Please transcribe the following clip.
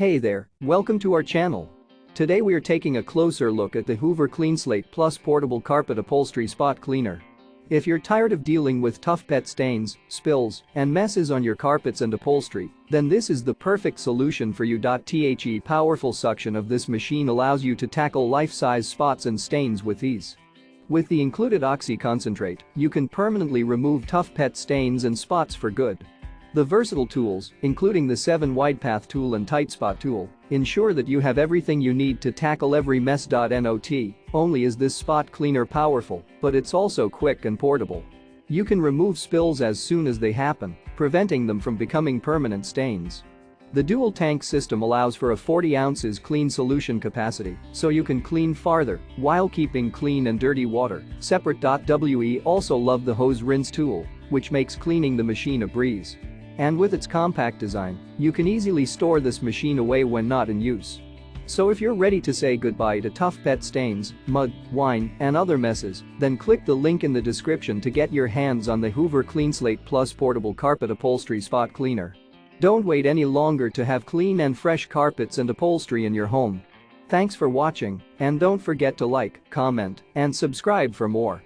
Hey there, welcome to our channel. Today we are taking a closer look at the Hoover CleanSlate Plus Portable Carpet Upholstery Spot Cleaner. If you're tired of dealing with tough pet stains, spills, and messes on your carpets and upholstery, then this is the perfect solution for you. The powerful suction of this machine allows you to tackle life-size spots and stains with ease. With the included oxy concentrate, you can permanently remove tough pet stains and spots for good. The versatile tools, including the 7 wide path tool and tight spot tool, ensure that you have everything you need to tackle every mess. Not only is this spot cleaner powerful, but it's also quick and portable. You can remove spills as soon as they happen, preventing them from becoming permanent stains. The dual tank system allows for a 40 ounces clean solution capacity, so you can clean farther while keeping clean and dirty water separate. We also love the hose rinse tool, which makes cleaning the machine a breeze. And with its compact design, you can easily store this machine away when not in use. So if you're ready to say goodbye to tough pet stains, mud, wine, and other messes, then click the link in the description to get your hands on the Hoover CleanSlate Plus Portable Carpet Upholstery Spot Cleaner. Don't wait any longer to have clean and fresh carpets and upholstery in your home. Thanks for watching, and don't forget to like, comment, and subscribe for more.